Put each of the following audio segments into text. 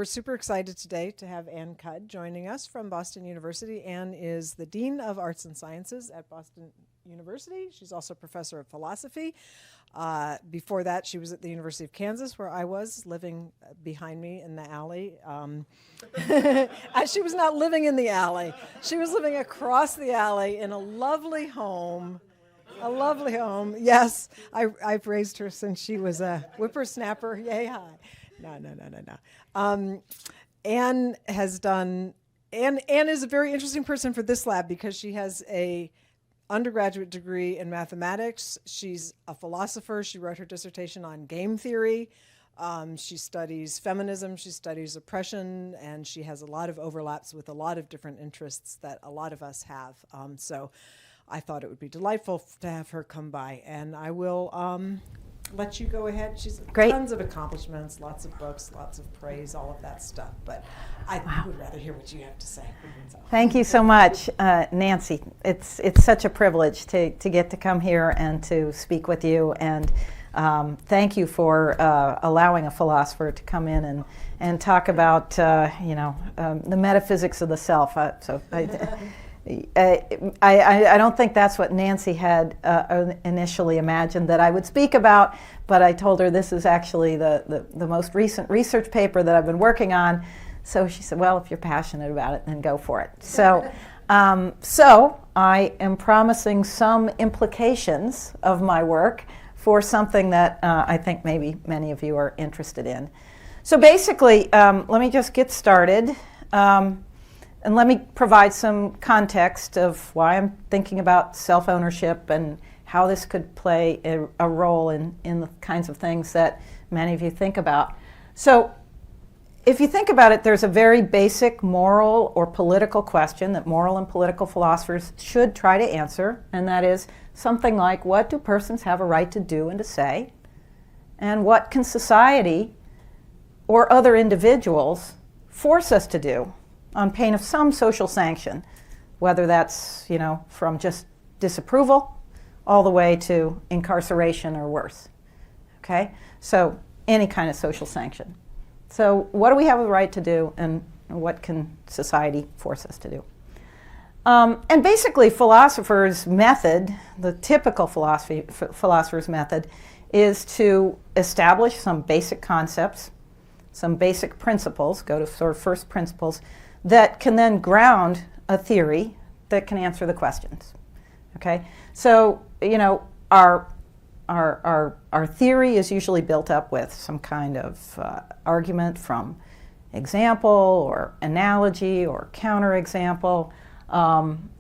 we're super excited today to have Ann Cudd joining us from Boston University. Ann is the Dean of Arts and Sciences at Boston University. She's also a professor of philosophy. Before that, she was at the University of Kansas, where I was, living behind me in the alley. She was not living in the alley. She was living across the alley in a lovely home. A lovely home. Yes, I've raised her since she was a whippersnapper. Yay, hi. No. Ann has done, Ann is a very interesting person for this lab because she has a undergraduate degree in mathematics. She's a philosopher. She wrote her dissertation on game theory. She studies feminism. She studies oppression, and she has a lot of overlaps with a lot of different interests that a lot of us have. So I thought it would be delightful to have her come by, and I will let you go ahead. She's tons of accomplishments, lots of books, lots of praise, all of that stuff, but I would rather hear what you have to say. Thank you so much, Nancy. It's such a privilege to get to come here and to speak with you, and thank you for allowing a philosopher to come in and talk about the metaphysics of the self. I don't think that's what Nancy had initially imagined that I would speak about, but I told her this is actually the most recent research paper that I've been working on. So she said, well, if you're passionate about it, then go for it. So I am promising some implications of my work for something that I think maybe many of you are interested in. So basically, let me just get started. And let me provide some context of why I'm thinking about self-ownership and how this could play a role in the kinds of things that many of you think about. So if you think about it, there's a very basic moral or political question that moral and political philosophers should try to answer, and that is something like, what do persons have a right to do and to say? And what can society or other individuals force us to do on pain of some social sanction, whether that's, from just disapproval all the way to incarceration or worse. Okay? So any kind of social sanction. So what do we have the right to do, and what can society force us to do? And basically, philosophers' method, the typical philosopher's method, is to establish some basic concepts, some basic principles, go to sort of first principles, that can then ground a theory that can answer the questions. Okay, so our theory is usually built up with some kind of argument from example or analogy or counterexample,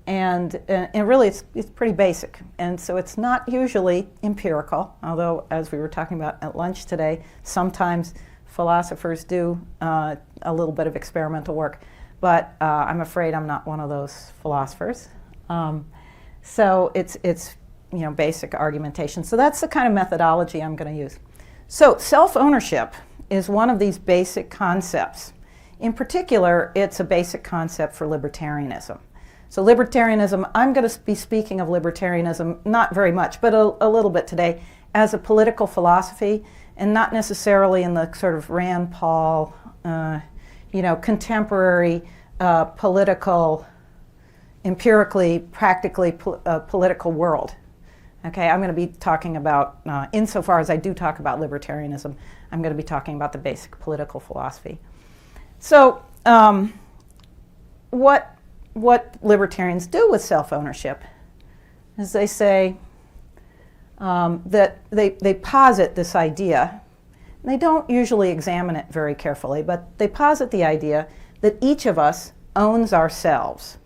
and really it's pretty basic, and so it's not usually empirical. Although, as we were talking about at lunch today, sometimes philosophers do a little bit of experimental work. But I'm afraid I'm not one of those philosophers. So it's basic argumentation. So that's the kind of methodology I'm going to use. So self-ownership is one of these basic concepts. In particular, it's a basic concept for libertarianism. So libertarianism, I'm going to be speaking of libertarianism, not very much, but a little bit today, as a political philosophy, and not necessarily in the sort of Rand Paul, contemporary political, empirically, practically political world. Okay, I'm going to be talking about, insofar as I do talk about libertarianism, I'm going to be talking about the basic political philosophy. So what libertarians do with self-ownership is they say that they posit this idea. They don't usually examine it very carefully, but they posit the idea that each of us owns ourselves.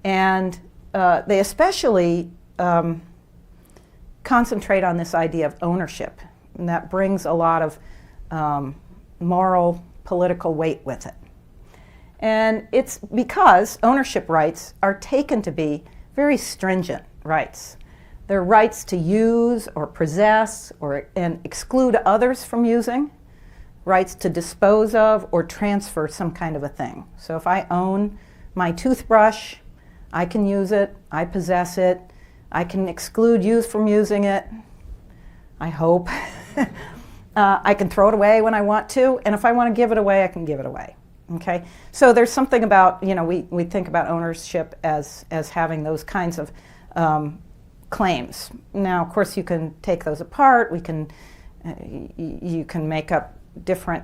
And they especially concentrate on this idea of ownership, and that brings a lot of moral, political weight with it. And it's because ownership rights are taken to be very stringent rights. They're rights to use or possess and exclude others from using, rights to dispose of or transfer some kind of a thing. So if I own my toothbrush, I can use it, I possess it, I can exclude you from using it, I hope. I can throw it away when I want to, and if I want to give it away, I can give it away. Okay, so there's something about, we think about ownership as having those kinds of claims. Now, of course, you can take those apart. You can make up different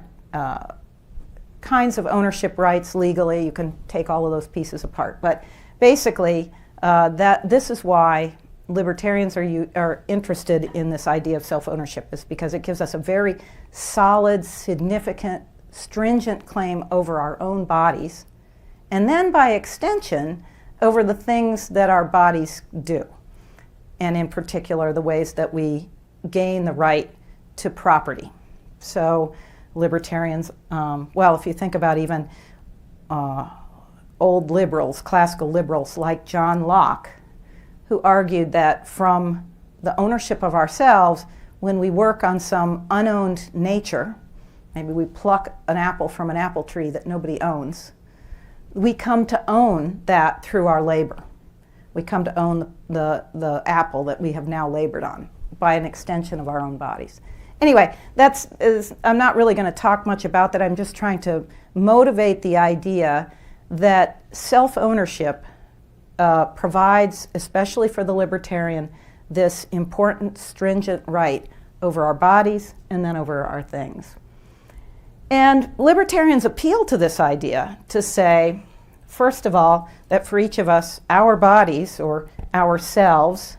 kinds of ownership rights legally. You can take all of those pieces apart. But basically, this is why libertarians are interested in this idea of self-ownership, is because it gives us a very solid, significant, stringent claim over our own bodies, and then by extension over the things that our bodies do, and in particular the ways that we gain the right to property. So libertarians, if you think about even old liberals, classical liberals like John Locke, who argued that from the ownership of ourselves, when we work on some unowned nature, maybe we pluck an apple from an apple tree that nobody owns, we come to own that through our labor. We come to own the apple that we have now labored on by an extension of our own bodies. Anyway, I'm not really going to talk much about that. I'm just trying to motivate the idea that self-ownership provides, especially for the libertarian, this important, stringent right over our bodies and then over our things. And libertarians appeal to this idea to say, first of all, that for each of us, our bodies or our selves,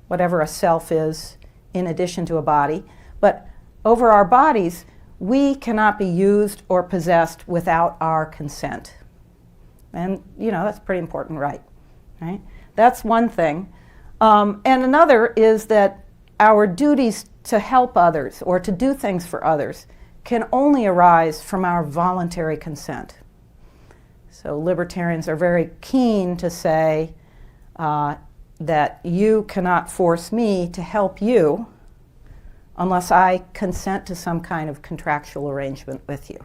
whatever a self is in addition to a body, but over our bodies, we cannot be used or possessed without our consent. And, that's a pretty important right? That's one thing. And another is that our duties to help others or to do things for others can only arise from our voluntary consent. So libertarians are very keen to say that you cannot force me to help you unless I consent to some kind of contractual arrangement with you.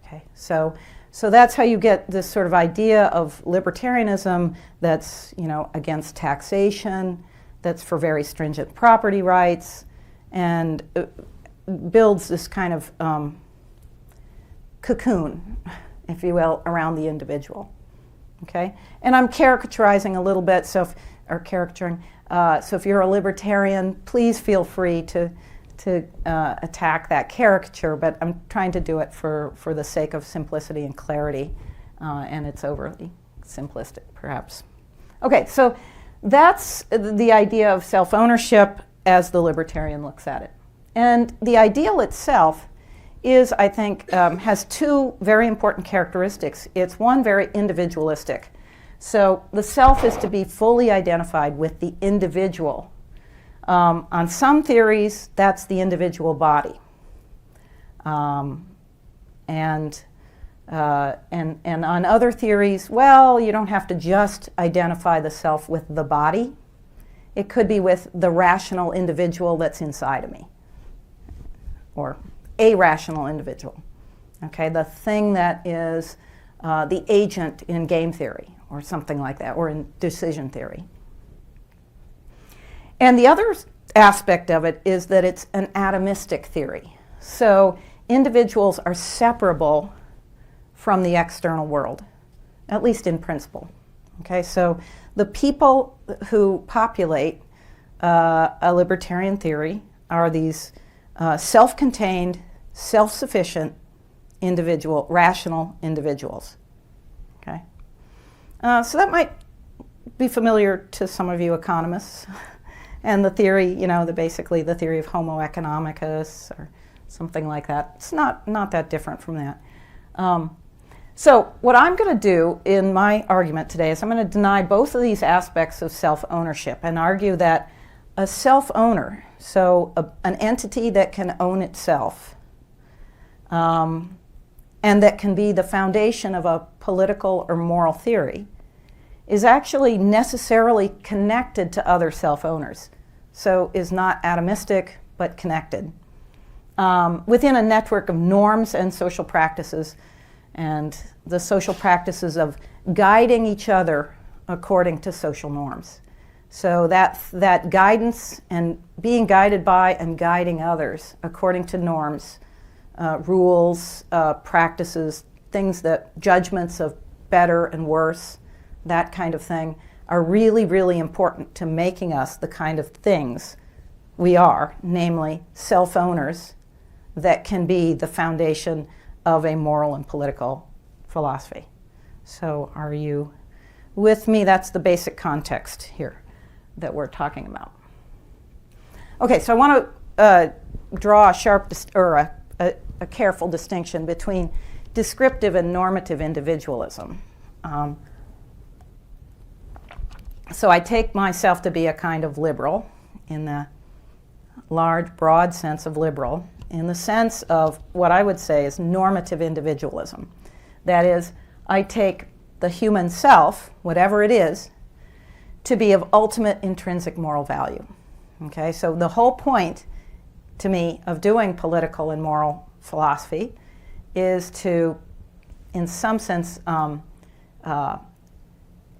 Okay, so that's how you get this sort of idea of libertarianism that's, against taxation, that's for very stringent property rights, and builds this kind of cocoon, if you will, around the individual. Okay, and I'm caricaturizing a little bit, so if you're a libertarian, please feel free to attack that caricature, but I'm trying to do it for the sake of simplicity and clarity, and it's overly simplistic, perhaps. Okay, so that's the idea of self-ownership as the libertarian looks at it. And the ideal itself is, I think, has two very important characteristics. It's one, very individualistic. So the self is to be fully identified with the individual. On some theories, that's the individual body. And on other theories, you don't have to just identify the self with the body. It could be with the rational individual that's inside of me, or a rational individual. Okay, the thing that is the agent in game theory, or something like that, or in decision theory. And the other aspect of it is that it's an atomistic theory. So individuals are separable from the external world, at least in principle. Okay, so the people who populate a libertarian theory are these self-contained, self-sufficient rational individuals. Okay, so that might be familiar to some of you economists. And the theory, basically the theory of Homo economicus or something like that. It's not that different from that. So what I'm going to do in my argument today is I'm going to deny both of these aspects of self-ownership and argue that a self-owner, so an entity that can own itself, and that can be the foundation of a political or moral theory, is actually necessarily connected to other self-owners. So is not atomistic, but connected. Within a network of norms and social practices, and the social practices of guiding each other according to social norms. So that guidance and being guided by and guiding others according to norms, rules, practices, things that judgments of better and worse, that kind of thing, are really, really important to making us the kind of things we are, namely self-owners that can be the foundation of a moral and political philosophy. So are you with me? That's the basic context here that we're talking about. Okay, so I want to draw a sharp a careful distinction between descriptive and normative individualism. So I take myself to be a kind of liberal in the large, broad sense of liberal, in the sense of what I would say is normative individualism. That is, I take the human self, whatever it is, to be of ultimate intrinsic moral value. Okay, so the whole point to me of doing political and moral philosophy is to, in some sense,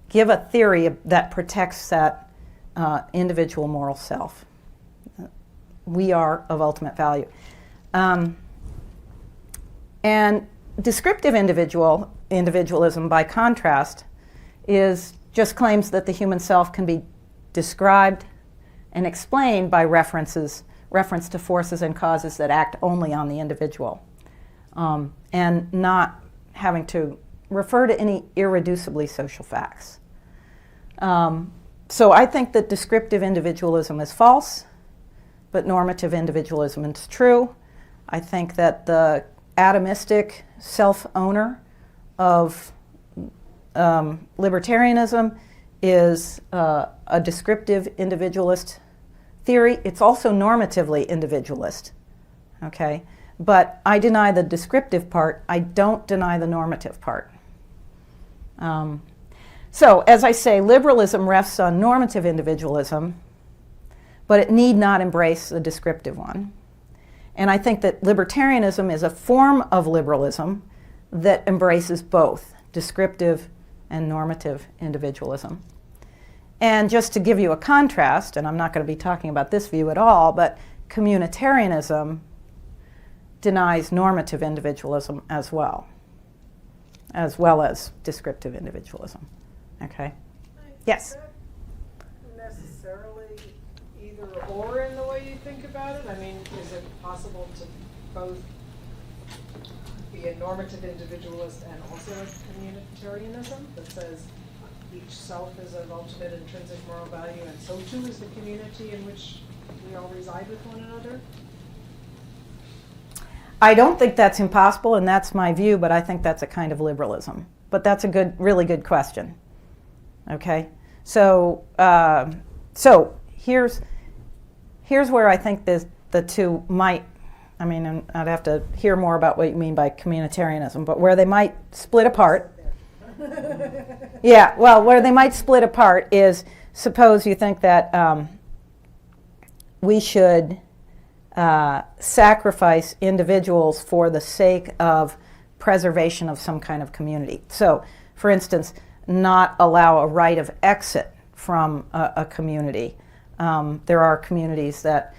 give a theory that protects that individual moral self. We are of ultimate value. And descriptive individualism, by contrast, just claims that the human self can be described and explained by reference to forces and causes that act only on the individual, and not having to refer to any irreducibly social facts. So I think that descriptive individualism is false, but normative individualism is true. I think that the atomistic self-owner of libertarianism is a descriptive individualist theory. It's also normatively individualist, okay? But I deny the descriptive part. I don't deny the normative part. So, as I say, liberalism rests on normative individualism, but it need not embrace the descriptive one. And I think that libertarianism is a form of liberalism that embraces both descriptive and normative individualism. And just to give you a contrast, and I'm not going to be talking about this view at all, but communitarianism denies normative individualism as well as descriptive individualism. Okay? Yes? Is that necessarily either or in the way you think about it? I mean, is it possible to both be a normative individualist and also a communitarianism that says each self is of ultimate intrinsic moral value, and so too is the community in which we all reside with one another? I don't think that's impossible, and that's my view, but I think that's a kind of liberalism. But that's a really good question. Okay? So here's where I think the two might, I mean, and I'd have to hear more about what you mean by communitarianism, but where they might split apart. Yeah, well, where they might split apart is, suppose you think that we should sacrifice individuals for the sake of preservation of some kind of community. So, for instance, not allow a right of exit from a community. There are communities that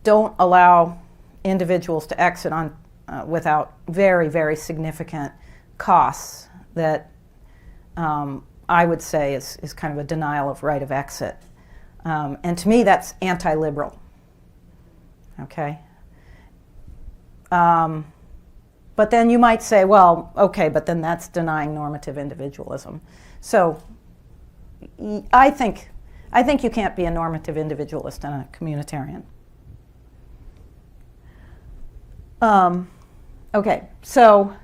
don't allow individuals to exit on without very, very significant costs that I would say is kind of a denial of right of exit. And to me, that's anti-liberal. Okay? But then you might say, well, okay, but then that's denying normative individualism. So I think you can't be a normative individualist and a communitarian. Okay, so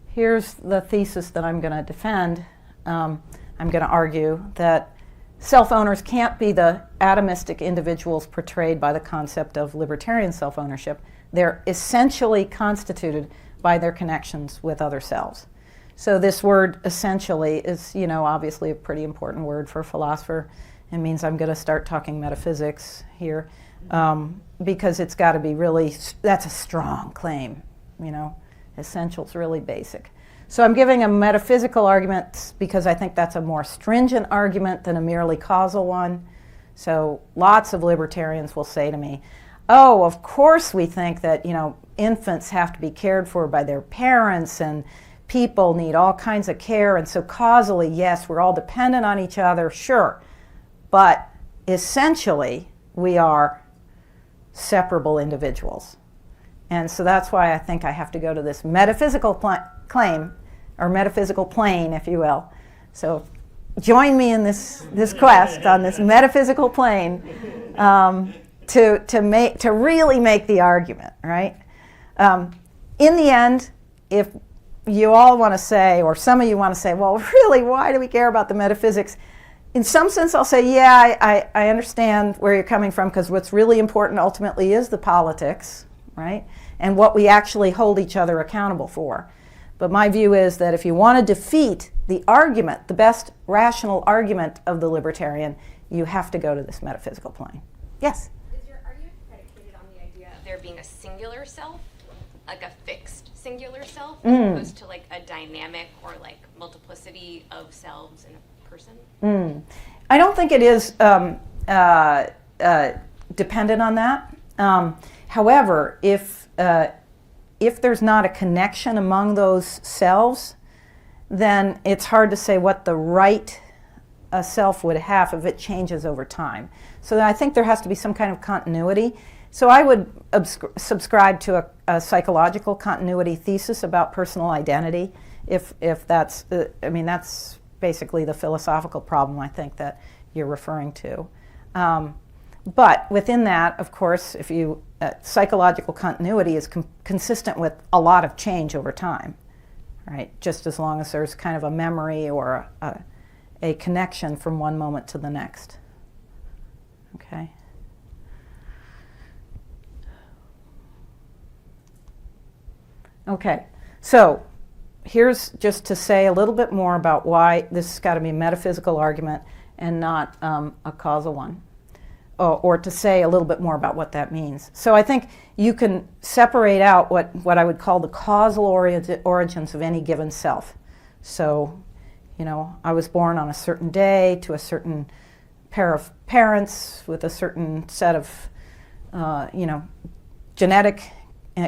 here's the thesis that I'm going to defend. I'm going to argue that self-owners can't be the atomistic individuals portrayed by the concept of libertarian self-ownership. They're essentially constituted by their connections with other selves. So this word essentially is, obviously a pretty important word for a philosopher. It means I'm going to start talking metaphysics here, because it's got to be really, that's a strong claim, essential's really basic. So I'm giving a metaphysical argument because I think that's a more stringent argument than a merely causal one. So lots of libertarians will say to me, oh, of course we think that, infants have to be cared for by their parents and people need all kinds of care, and so causally, yes, we're all dependent on each other, sure. But essentially, we are separable individuals. And so that's why I think I have to go to this metaphysical claim, or metaphysical plane, if you will. So join me in this quest on this metaphysical plane to really make the argument, right? In the end, if you all want to say, or some of you want to say, well, really, why do we care about the metaphysics? In some sense, I'll say, yeah, I understand where you're coming from, because what's really important ultimately is the politics, right? And what we actually hold each other accountable for. But my view is that if you want to defeat the argument, the best rational argument of the libertarian, you have to go to this metaphysical plane. Yes? Is your argument predicated on the idea of there being a singular self, like a fixed singular self, as opposed to like a dynamic or like multiplicity of selves in a person? I don't think it is dependent on that. However, if there's not a connection among those selves, then it's hard to say what the right self would have if it changes over time. So I think there has to be some kind of continuity. So I would subscribe to a psychological continuity thesis about personal identity, if that's, that's basically the philosophical problem I think that you're referring to. But within that, of course, if you psychological continuity is consistent with a lot of change over time, right? Just as long as there's kind of a memory or a connection from one moment to the next. Okay. Okay. So here's just to say a little bit more about why this has got to be a metaphysical argument and not a causal one. Or to say a little bit more about what that means. So I think you can separate out what I would call the causal origins of any given self. So, I was born on a certain day to a certain pair of parents with a certain set of, genetic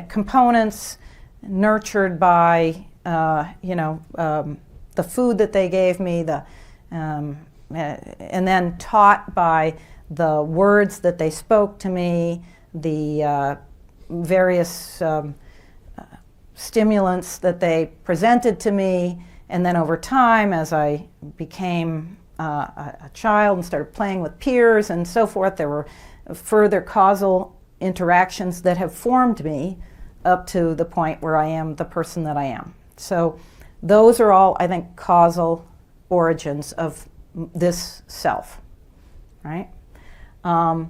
components, nurtured by, the food that they gave me, and then taught by the words that they spoke to me, the various stimulants that they presented to me, and then over time, as I became a child and started playing with peers and so forth, there were further causal interactions that have formed me up to the point where I am the person that I am. So those are all, I think, causal origins of this self, right? The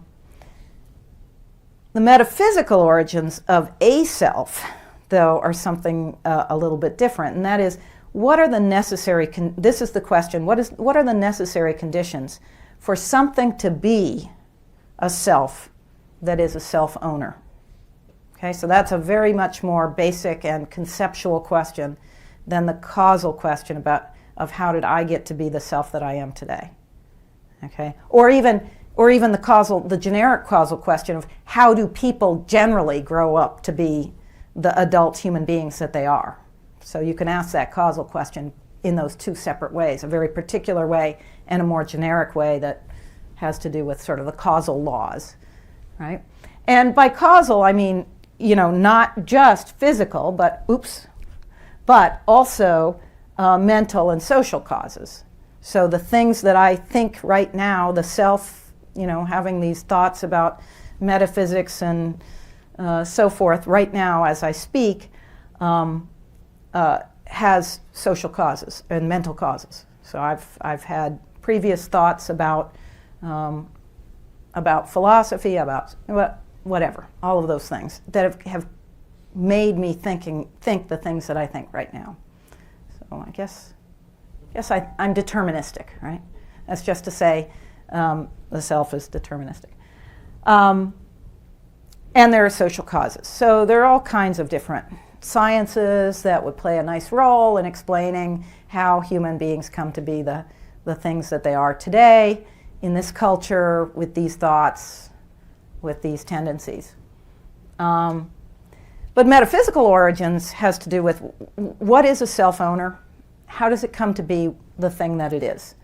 metaphysical origins of a self, though, are something a little bit different, and that is, what are the necessary, this is the question, what are the necessary conditions for something to be a self that is a self-owner? Okay, so that's a very much more basic and conceptual question than the causal question of how did I get to be the self that I am today? Okay, or even the generic causal question of how do people generally grow up to be the adult human beings that they are? So you can ask that causal question in those two separate ways, a very particular way and a more generic way that has to do with sort of the causal laws, right? And by causal, I mean, not just physical, but also mental and social causes. So the things that I think right now, the self, having these thoughts about metaphysics and so forth right now as I speak, has social causes and mental causes. So I've had previous thoughts about philosophy, about whatever, all of those things that have made me think the things that I think right now. So I guess I'm deterministic, right? That's just to say the self is deterministic. And there are social causes. So there are all kinds of different sciences that would play a nice role in explaining how human beings come to be the things that they are today in this culture with these thoughts, with these tendencies. But metaphysical origins has to do with what is a self-owner? How does it come to be the thing that it is?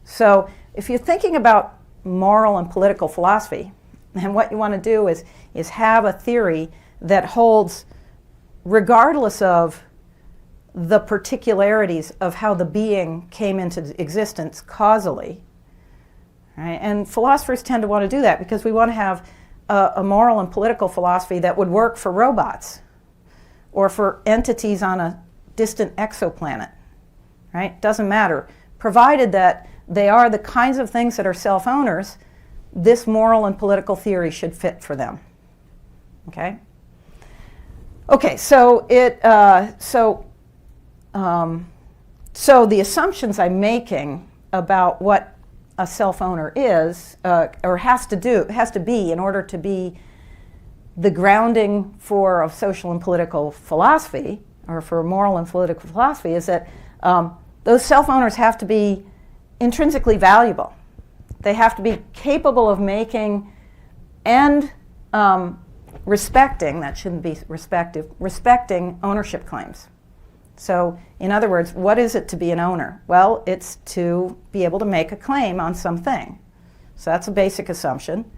So if you're thinking about moral and political philosophy, and what you want to do is have a theory that holds regardless of the particularities of how the being came into existence causally. Right? And philosophers tend to want to do that because we want to have a moral and political philosophy that would work for robots or for entities on a distant exoplanet. Right? Doesn't matter. Provided that they are the kinds of things that are self-owners, this moral and political theory should fit for them. Okay? Okay, so so the assumptions I'm making about what a self-owner is, or has to be in order to be the grounding for a social and political philosophy, or for a moral and political philosophy, is that those self-owners have to be intrinsically valuable. They have to be capable of making and respecting, that shouldn't be respecting ownership claims. So, in other words, what is it to be an owner? Well, it's to be able to make a claim on something. So that's a basic assumption.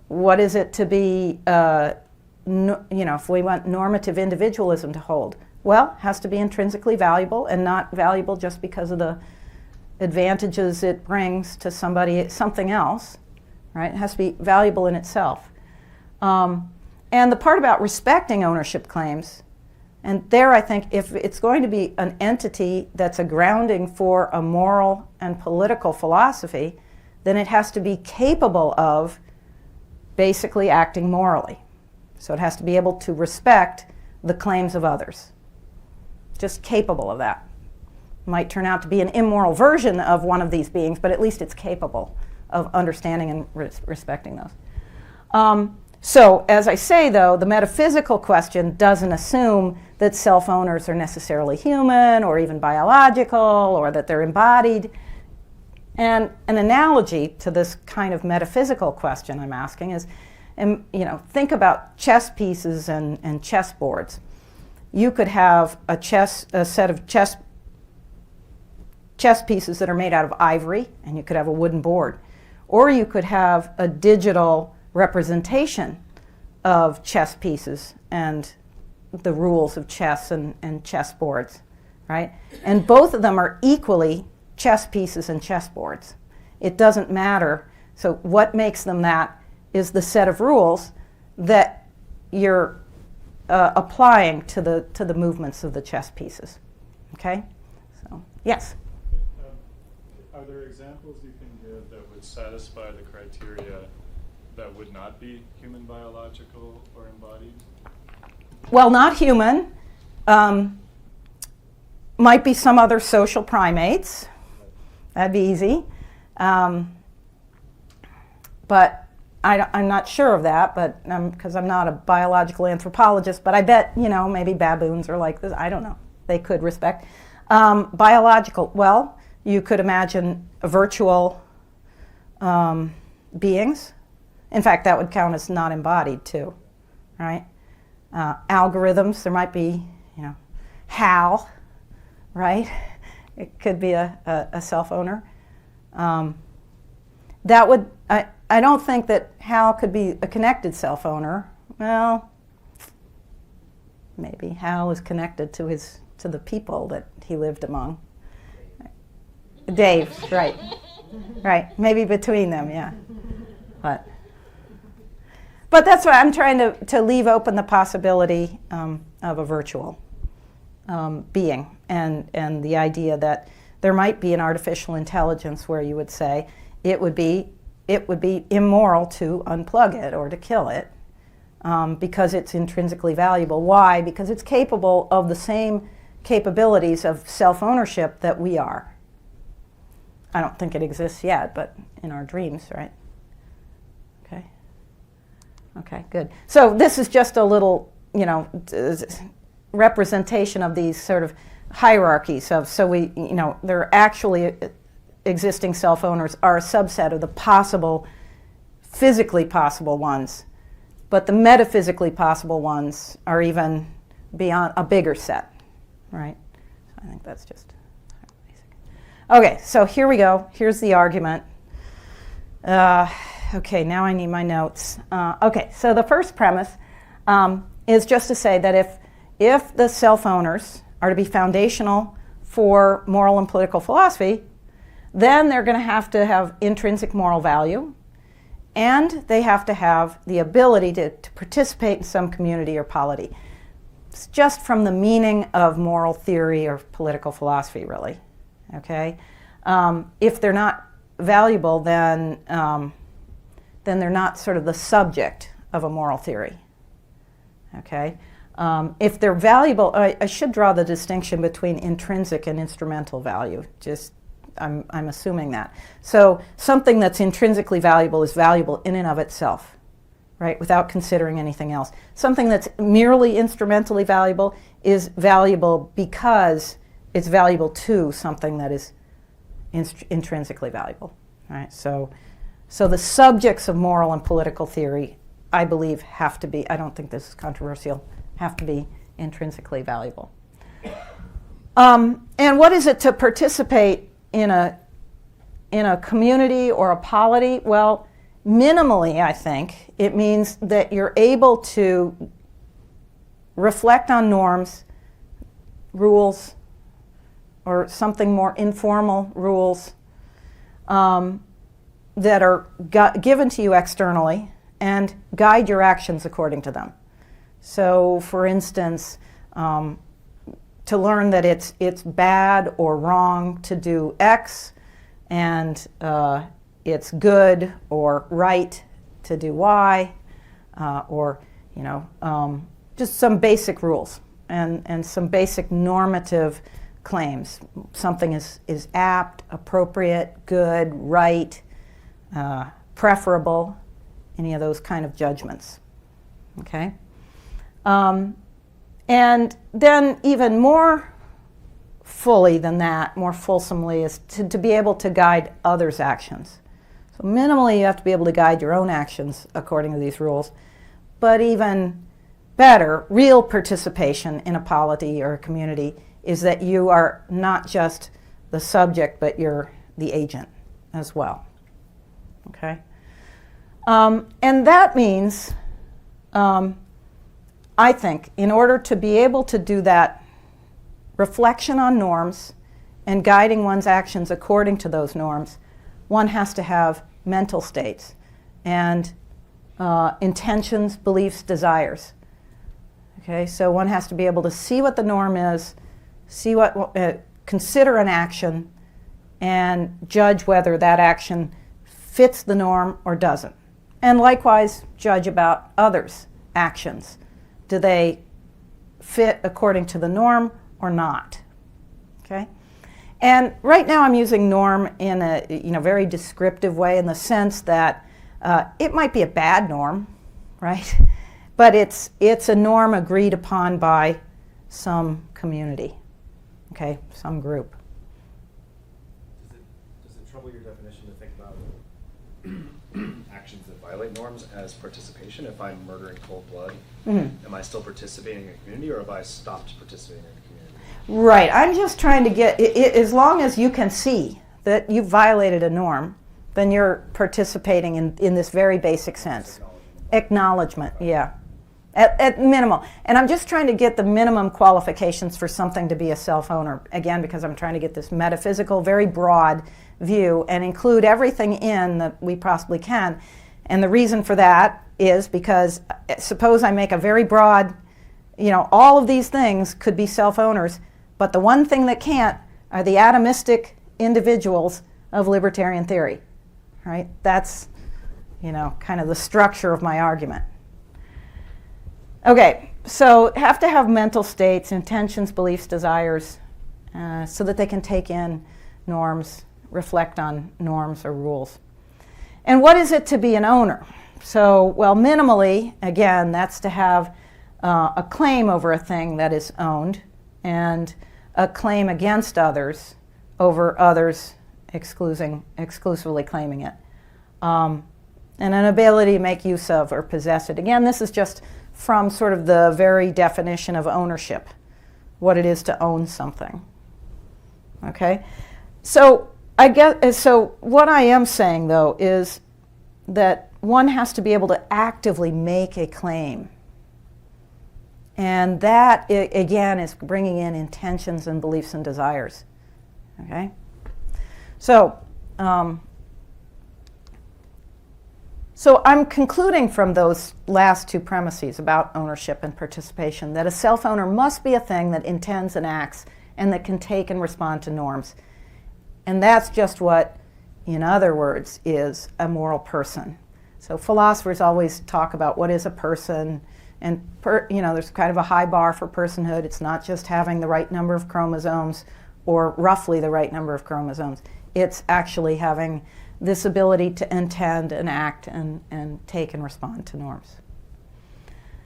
What is it to be, if we want normative individualism to hold? Well, it has to be intrinsically valuable and not valuable just because of the advantages it brings to something else, right? It has to be valuable in itself. And the part about respecting ownership claims, and there I think if it's going to be an entity that's a grounding for a moral and political philosophy, then it has to be capable of basically acting morally. So it has to be able to respect the claims of others. Just capable of that. Might turn out to be an immoral version of one of these beings, but at least it's capable of understanding and respecting those. So, as I say, though, the metaphysical question doesn't assume that self-owners are necessarily human or even biological or that they're embodied. And an analogy to this kind of metaphysical question I'm asking is, think about chess pieces and chess boards. You could have a set of chess pieces that are made out of ivory, and you could have a wooden board. Or you could have a digital representation of chess pieces and the rules of chess and chess boards, right? And both of them are equally chess pieces and chess boards. It doesn't matter. So what makes them that is the set of rules that you're applying to the movements of the chess pieces. Okay? So, yes? Are there examples you can give that would satisfy the criteria that would not be human, biological, or embodied? Well, not human. Might be some other social primates. That'd be easy. But I'm not sure of that, but because I'm not a biological anthropologist, but I bet, maybe baboons are like this. I don't know. They could respect. Biological, well, you could imagine virtual beings. In fact, that would count as not embodied too, right? Algorithms, there might be, HAL, right? It could be a self-owner. That would, I don't think that HAL could be a connected self-owner. Well, maybe HAL is connected to the people that he lived among. Dave, right. Right, maybe between them, yeah. But that's why I'm trying to leave open the possibility of a virtual being and the idea that there might be an artificial intelligence where you would say it would be immoral to unplug it or to kill it because it's intrinsically valuable. Why? Because it's capable of the same capabilities of self-ownership that we are. I don't think it exists yet, but in our dreams, right? Okay, good. So this is just a little, representation of these sort of hierarchies of, so we, there are actually existing self-owners are a subset of the possible, physically possible ones, but the metaphysically possible ones are even beyond a bigger set, right? So I think that's just basic. Okay, so here we go. Here's the argument. Okay, now I need my notes. Okay, so the first premise is just to say that if the self-owners are to be foundational for moral and political philosophy, then they're going to have intrinsic moral value, and they have to have the ability to participate in some community or polity. It's just from the meaning of moral theory or political philosophy, really. Okay? If they're not valuable, then they're not sort of the subject of a moral theory. Okay? If they're valuable, I should draw the distinction between intrinsic and instrumental value. I'm assuming that. So something that's intrinsically valuable is valuable in and of itself, right, without considering anything else. Something that's merely instrumentally valuable is valuable because it's valuable to something that is intrinsically valuable, right? So the subjects of moral and political theory, I believe, have to be, I don't think this is controversial, have to be intrinsically valuable. And what is it to participate in a community or a polity? Well, minimally, I think, it means that you're able to reflect on norms, rules, or something more informal rules that are given to you externally and guide your actions according to them. So, for instance, to learn that it's bad or wrong to do X, and it's good or right to do Y, or just some basic rules and some basic normative claims. Something is apt, appropriate, good, right, preferable, any of those kind of judgments. Okay? And then even more fully than that, more fulsomely, is to be able to guide others' actions. So minimally, you have to be able to guide your own actions according to these rules. But even better, real participation in a polity or a community is that you are not just the subject, but you're the agent as well. Okay? And that means, I think, in order to be able to do that reflection on norms and guiding one's actions according to those norms, one has to have mental states and intentions, beliefs, desires. Okay, so one has to be able to see what the norm is, consider an action, and judge whether that action fits the norm or doesn't. And likewise, judge about others' actions. Do they fit according to the norm or not? Okay? And right now I'm using norm in a very descriptive way, in the sense that it might be a bad norm, right? But it's a norm agreed upon by some community, okay, some group. Does it trouble your definition to think about actions that violate norms as participation? If I'm murdering cold blood, am I still participating in a community, or have I stopped participating in a community? Right. I'm just trying to get, as long as you can see that you've violated a norm, then you're participating in this very basic sense. Acknowledgement, yeah. At minimal. And I'm just trying to get the minimum qualifications for something to be a self-owner, again, because I'm trying to get this metaphysical, very broad view and include everything in that we possibly can. And the reason for that is because suppose I make a very broad, all of these things could be self-owners, but the one thing that can't are the atomistic individuals of libertarian theory, right? That's, kind of the structure of my argument. Okay, so have to have mental states, intentions, beliefs, desires, so that they can take in norms, reflect on norms or rules. And what is it to be an owner? So, well, minimally, again, that's to have a claim over a thing that is owned, and a claim against others over others exclusively claiming it. And an ability to make use of or possess it. Again, this is just from sort of the very definition of ownership, what it is to own something. Okay? So what I am saying, though, is that one has to be able to actively make a claim. And that, again, is bringing in intentions and beliefs and desires. Okay? So I'm concluding from those last two premises about ownership and participation that a self-owner must be a thing that intends and acts and that can take and respond to norms. And that's just what, in other words, is a moral person. So philosophers always talk about what is a person, and there's kind of a high bar for personhood. It's not just having the right number of chromosomes or roughly the right number of chromosomes. It's actually having this ability to intend and act and take and respond to norms.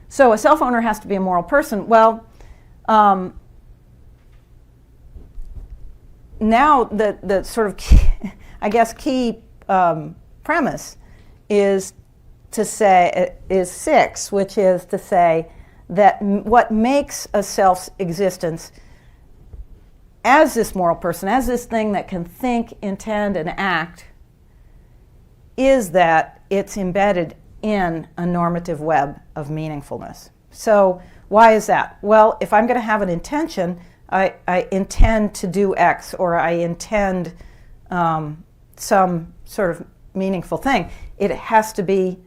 So a self-owner has to be a moral person. Well, now the sort of key premise is to say is 6, which is to say that what makes a self's existence as this moral person, as this thing that can think, intend, and act, is that it's embedded in a normative web of meaningfulness. So why is that? Well, if I'm going to have an intention, I intend to do X, or I intend some sort of meaningful thing, it has to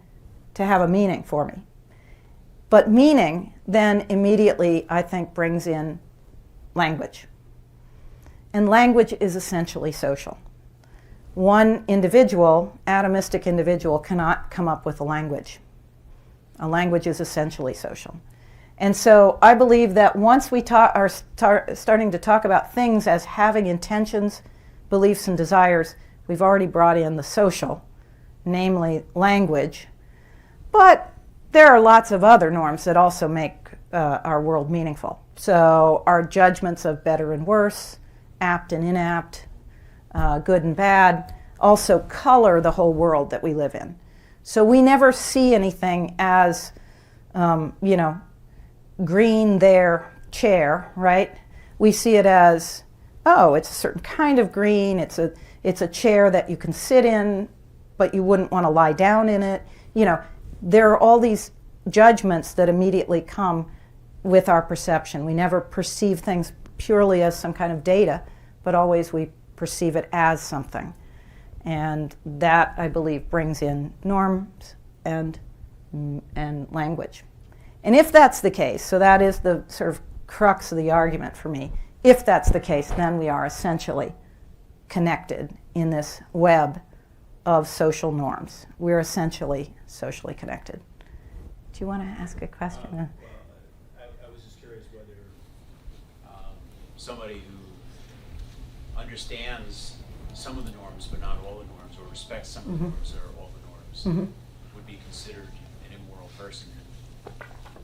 have a meaning for me. But meaning then immediately, I think, brings in language. And language is essentially social. One individual, atomistic individual, cannot come up with a language. A language is essentially social. And so I believe that once we are starting to talk about things as having intentions, beliefs, and desires, we've already brought in the social, namely language. But there are lots of other norms that also make our world meaningful. So our judgments of better and worse, apt and inapt, good and bad, also color the whole world that we live in. So we never see anything as, green there, chair, right? We see it as, oh, it's a certain kind of green, it's a chair that you can sit in, but you wouldn't want to lie down in it. There are all these judgments that immediately come with our perception. We never perceive things purely as some kind of data, but always we perceive it as something. And that, I believe, brings in norms and language. And if that's the case, so that is the sort of crux of the argument for me, if that's the case, then we are essentially connected in this web of social norms. We're essentially socially connected. Do you want to ask a question? I was just curious whether somebody who understands some of the norms but not all the norms, or respects some of the norms or all the norms, would be considered an immoral person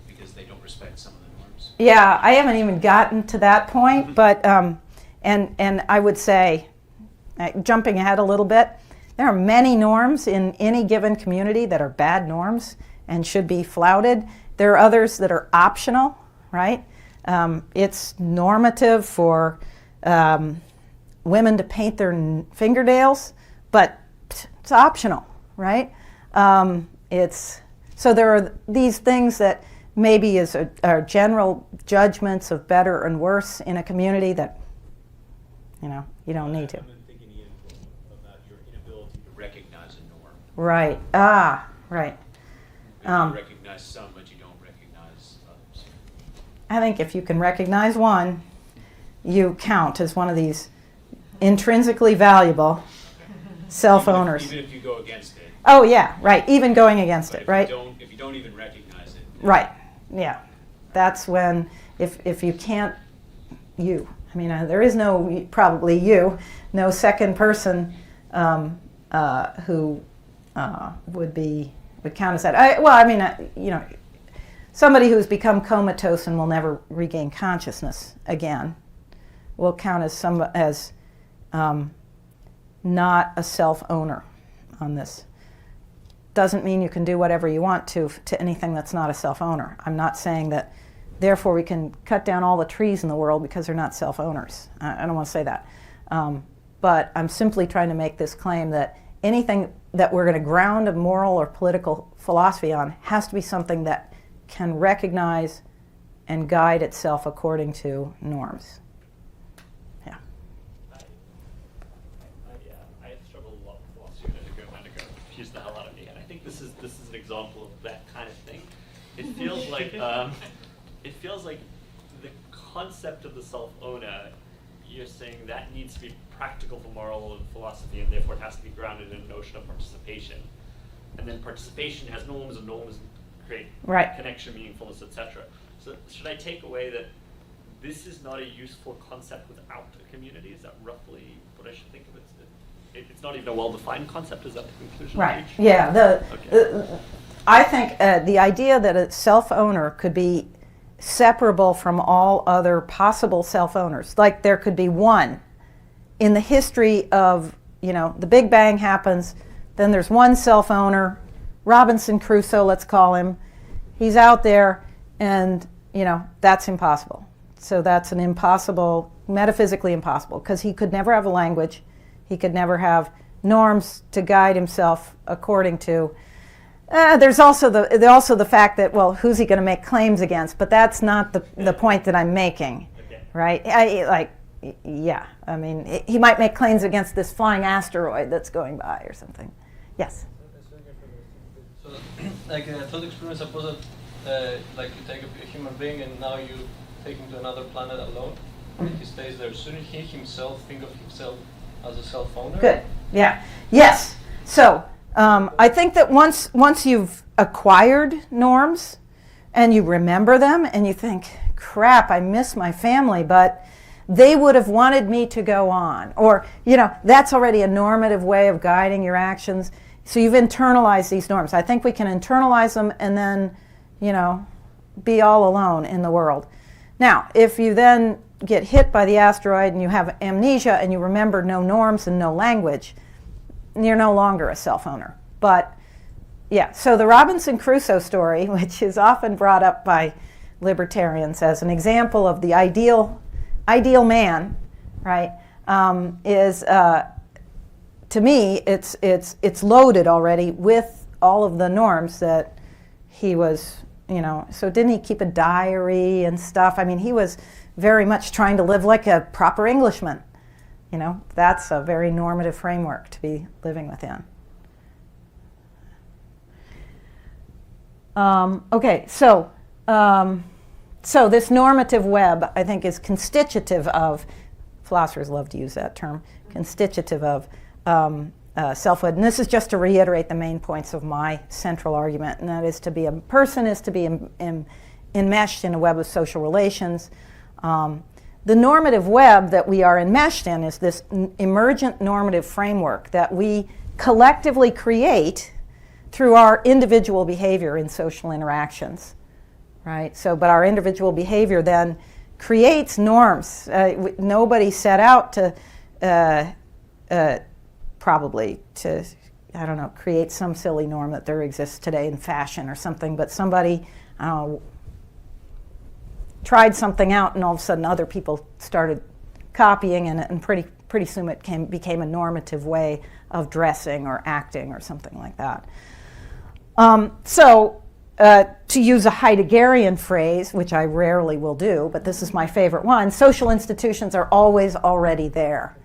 because they don't respect some of the norms. Yeah, I haven't even gotten to that point, but and I would say, jumping ahead a little bit, there are many norms in any given community that are bad norms and should be flouted. There are others that are optional, right? It's normative for women to paint their fingernails, but it's optional, right? So there are these things that maybe are general judgments of better and worse in a community that, you don't need to. I'm thinking about your inability to recognize a norm. Right. Right. You recognize some, but you don't recognize others. I think if you can recognize one, you count as one of these intrinsically valuable self-owners. Even if you go against it. Oh yeah, right. Even going against it, right? If you don't even recognize it. Right. Yeah. That's when, if you can't, there is probably no second person who would count as that. somebody who's become comatose and will never regain consciousness again will count as not a self-owner on this. Doesn't mean you can do whatever you want to anything that's not a self-owner. I'm not saying that therefore we can cut down all the trees in the world because they're not self-owners. I don't want to say that. But I'm simply trying to make this claim that anything that we're going to ground a moral or political philosophy on has to be something that can recognize and guide itself according to norms. Yeah. I struggle a lot with philosophy and it confused the hell out of me. And I think this is an example of that kind of thing. It feels like the concept of the self-owner, you're saying that needs to be practical for moral and philosophy, and therefore it has to be grounded in a notion of participation. And then participation has norms, and norms create connection, meaningfulness, etc. So should I take away that this is not a useful concept without a community? Is that roughly what I should think of it? It's not even a well-defined concept. Is that the conclusion? Right. Yeah. I think the idea that a self-owner could be separable from all other possible self-owners, like there could be one in the history of, the Big Bang happens, then there's one self-owner, Robinson Crusoe, let's call him. He's out there, and that's impossible. So that's an impossible, metaphysically impossible, because he could never have a language. He could never have norms to guide himself according to. There's also the fact that, well, who's he going to make claims against? But that's not the point that I'm making, right? I mean, he might make claims against this flying asteroid that's going by or something. Yes? So, like in a thought experiment, suppose that like you take a human being and now you take him to another planet alone, and he stays there. Shouldn't he himself think of himself as a self-owner? Good. Yeah. Yes. So I think that once you've acquired norms and you remember them and you think, crap, I miss my family, but they would have wanted me to go on. Or, that's already a normative way of guiding your actions. So you've internalized these norms. I think we can internalize them and then, be all alone in the world. Now, if you then get hit by the asteroid and you have amnesia and you remember no norms and no language, you're no longer a self-owner. But yeah, so the Robinson Crusoe story, which is often brought up by libertarians as an example of the ideal man, right, is to me it's loaded already with all of the norms that he was, so didn't he keep a diary and stuff? I mean, he was very much trying to live like a proper Englishman. That's a very normative framework to be living within. Okay, so this normative web, I think, is constitutive of, philosophers love to use that term, constitutive of selfhood. And this is just to reiterate the main points of my central argument, and that is to be a person is to be enmeshed in a web of social relations. The normative web that we are enmeshed in is this emergent normative framework that we collectively create through our individual behavior in social interactions, right? So, but our individual behavior then creates norms. Nobody set out to probably to, create some silly norm that there exists today in fashion or something, but somebody, tried something out, and all of a sudden other people started copying, and pretty soon it became a normative way of dressing or acting or something like that. To use a Heideggerian phrase, which I rarely will do, but this is my favorite one, social institutions are always already there.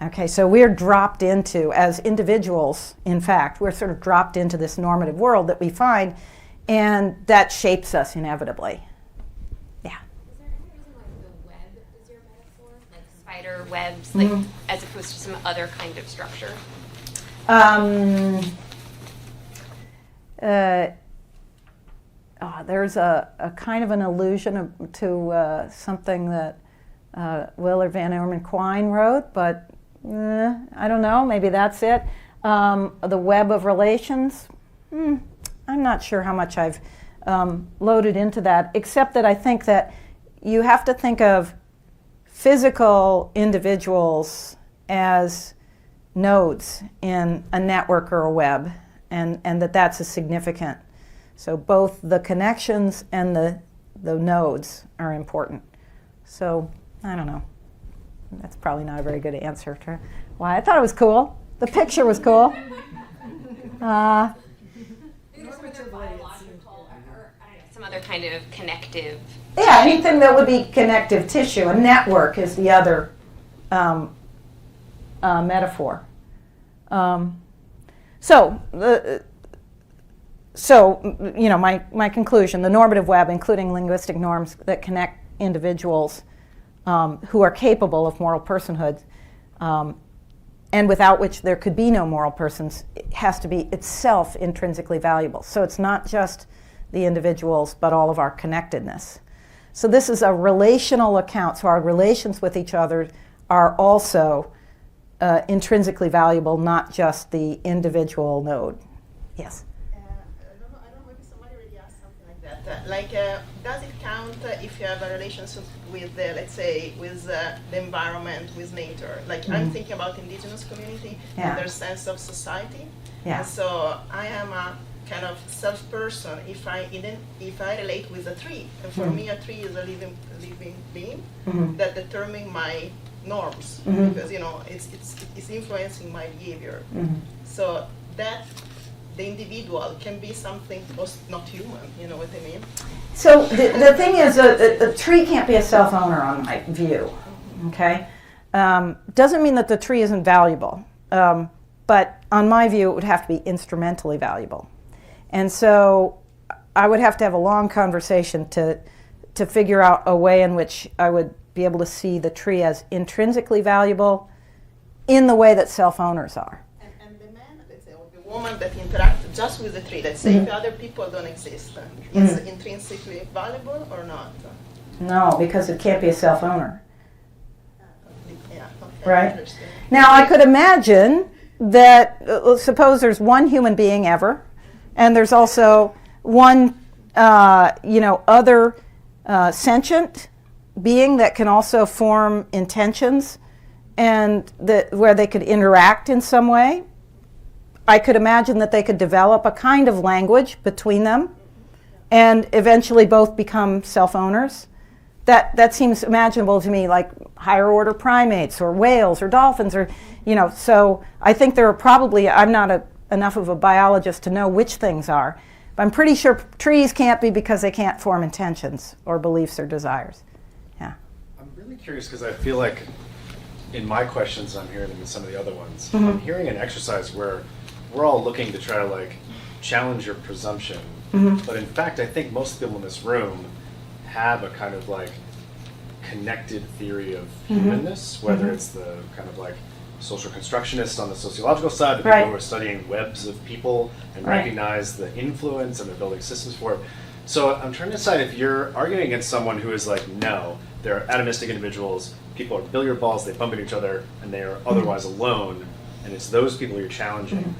Okay, so we're dropped into, as individuals, in fact, we're sort of dropped into this normative world that we find, and that shapes us inevitably. Spider webs, as opposed to some other kind of structure? There's a kind of an allusion to something that Willard Van Orman Quine wrote, but I don't know, maybe that's it. The web of relations, I'm not sure how much I've loaded into that, except that I think that you have to think of physical individuals as nodes in a network or a web, and that's a significant. So both the connections and the nodes are important. So I don't know. That's probably not a very good answer to why. I thought it was cool. The picture was cool. Some other kind of connective. Yeah, anything that would be connective tissue. A network is the other metaphor. So you know, my conclusion: the normative web, including linguistic norms that connect individuals who are capable of moral personhood, and without which there could be no moral persons, it has to be itself intrinsically valuable. So it's not just the individuals, but all of our connectedness. So this is a relational account. So our relations with each other are also intrinsically valuable, not just the individual node. Yes? I don't know, maybe somebody already asked something like that. Does it count if you have a relationship with, let's say, with the environment, with nature? Like, I'm thinking about indigenous community and their sense of society. Yeah. And so I am a kind of self-person if I relate with a tree. And for me, a tree is a living being that determines my norms, because you know it's influencing my behavior. So that the individual can be something not human. You know what I mean? So the thing is, a tree can't be a self-owner on my view. Okay, doesn't mean that the tree isn't valuable, but on my view, it would have to be instrumentally valuable, and so I would have to have a long conversation to figure out a way in which I would be able to see the tree as intrinsically valuable in the way that self-owners are. And the man, let's say, or the woman that interacts just with the tree, let's say if other people don't exist, is intrinsically valuable or not? No, because it can't be a self-owner. Yeah, okay. Right? Now, I could imagine that, suppose there's one human being ever, and there's also one, other sentient being that can also form intentions and where they could interact in some way. I could imagine that they could develop a kind of language between them and eventually both become self-owners. That seems imaginable to me, like higher order primates or whales or dolphins, or so I think there are probably, I'm not enough of a biologist to know which things are, but I'm pretty sure trees can't be because they can't form intentions or beliefs or desires. Yeah. I'm really curious because I feel like in my questions I'm hearing them in some of the other ones, I'm hearing an exercise where we're all looking to try to challenge your presumption, but in fact I think most people in this room have a kind of connected theory of humanness, whether it's the kind of social constructionists on the sociological side, the people who are studying webs of people and recognize the influence and they're building systems for it. So I'm trying to decide if you're arguing against someone who is no, they're atomistic individuals, people are billiard balls, they bump into each other, and they are otherwise alone, and it's those people you're challenging.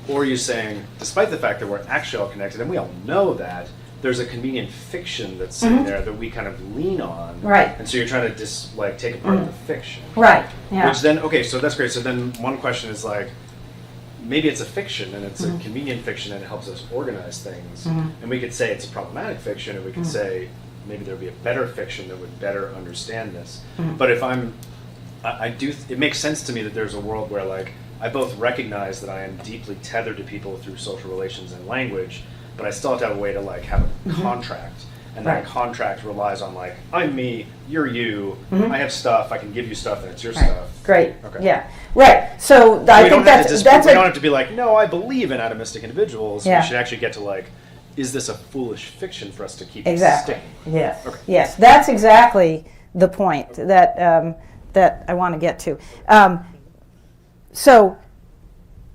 Or are you saying, despite the fact that we're actually all connected, and we all know that, there's a convenient fiction that's sitting there that we kind of lean on. Right. And so you're trying to take apart the fiction. Right. Yeah. Which then, okay, so that's great. So then one question is maybe it's a fiction and it's a convenient fiction and it helps us organize things. And we could say it's a problematic fiction, and we could say maybe there would be a better fiction that would better understand this. But if it makes sense to me that there's a world where I both recognize that I am deeply tethered to people through social relations and language, but I still have to have a way to have a contract. And that contract relies on I'm me, you're you, I have stuff, I can give you stuff, and it's your stuff. Great. Okay. Yeah. Right. So I think that's we don't have to be no, I believe in atomistic individuals. Yeah. We should actually get to is this a foolish fiction for us to keep exactly. sticking? Yes. Okay. Yes. That's exactly the point that that I want to get to. So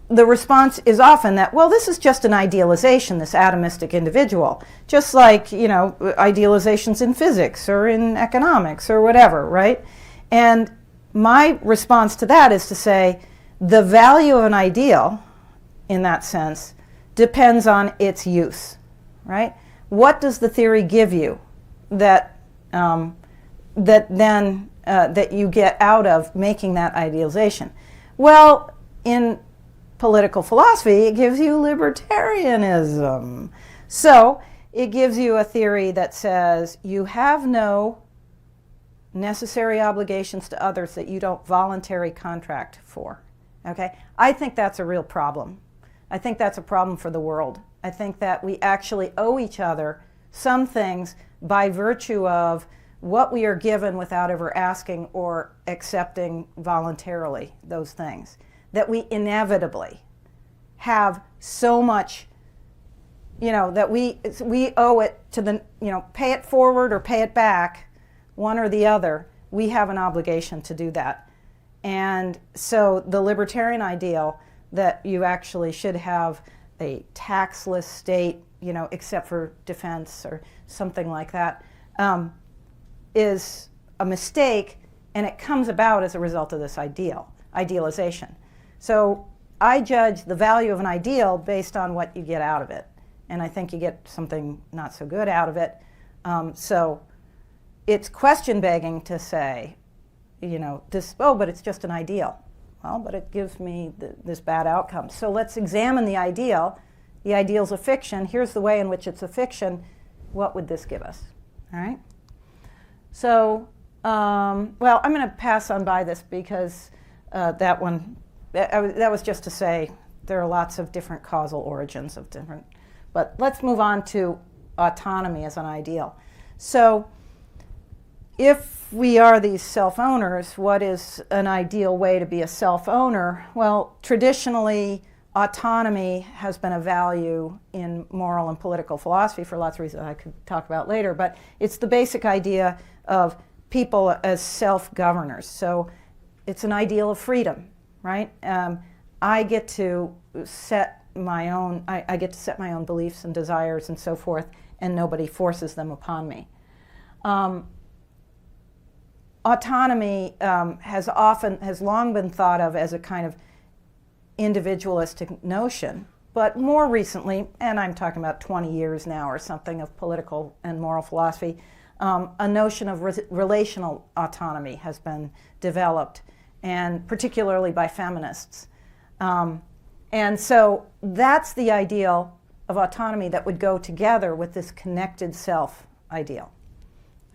the response is often that, well, this is just an idealization, this atomistic individual, just like, idealizations in physics or in economics or whatever, right? And my response to that is to say the value of an ideal, in that sense, depends on its use, right? what does the theory give you that that you get out of making that idealization? Well, in political philosophy, it gives you libertarianism. So it gives you a theory that says you have no necessary obligations to others that you don't voluntarily contract for. Okay? I think that's a real problem. I think that's a problem for the world. I think that we actually owe each other some things by virtue of what we are given without ever asking or accepting voluntarily those things. That we inevitably have so much, that we owe it to the, pay it forward or pay it back, one or the other. We have an obligation to do that. And so the libertarian ideal that you actually should have a taxless state, except for defense or something like that, is a mistake, and it comes about as a result of this idealization. So I judge the value of an ideal based on what you get out of it, and I think you get something not so good out of it. So it's question begging to say, but it's just an ideal. Well, but it gives me this bad outcome. So let's examine the ideal. The ideal's a fiction. Here's the way in which it's a fiction. What would this give us? All right? So, I'm going to pass on by this because that was just to say there are lots of different causal origins of different. But let's move on to autonomy as an ideal. So, if we are these self-owners, what is an ideal way to be a self-owner? Well, traditionally, autonomy has been a value in moral and political philosophy for lots of reasons I could talk about later, but it's the basic idea of people as self-governors. So it's an ideal of freedom, right? I get to set my own, I get to set my own beliefs and desires and so forth, and nobody forces them upon me. Autonomy has long been thought of as a kind of individualistic notion, but more recently, and I'm talking about 20 years now or something of political and moral philosophy, a notion of relational autonomy has been developed, and particularly by feminists. And so that's the ideal of autonomy that would go together with this connected self ideal.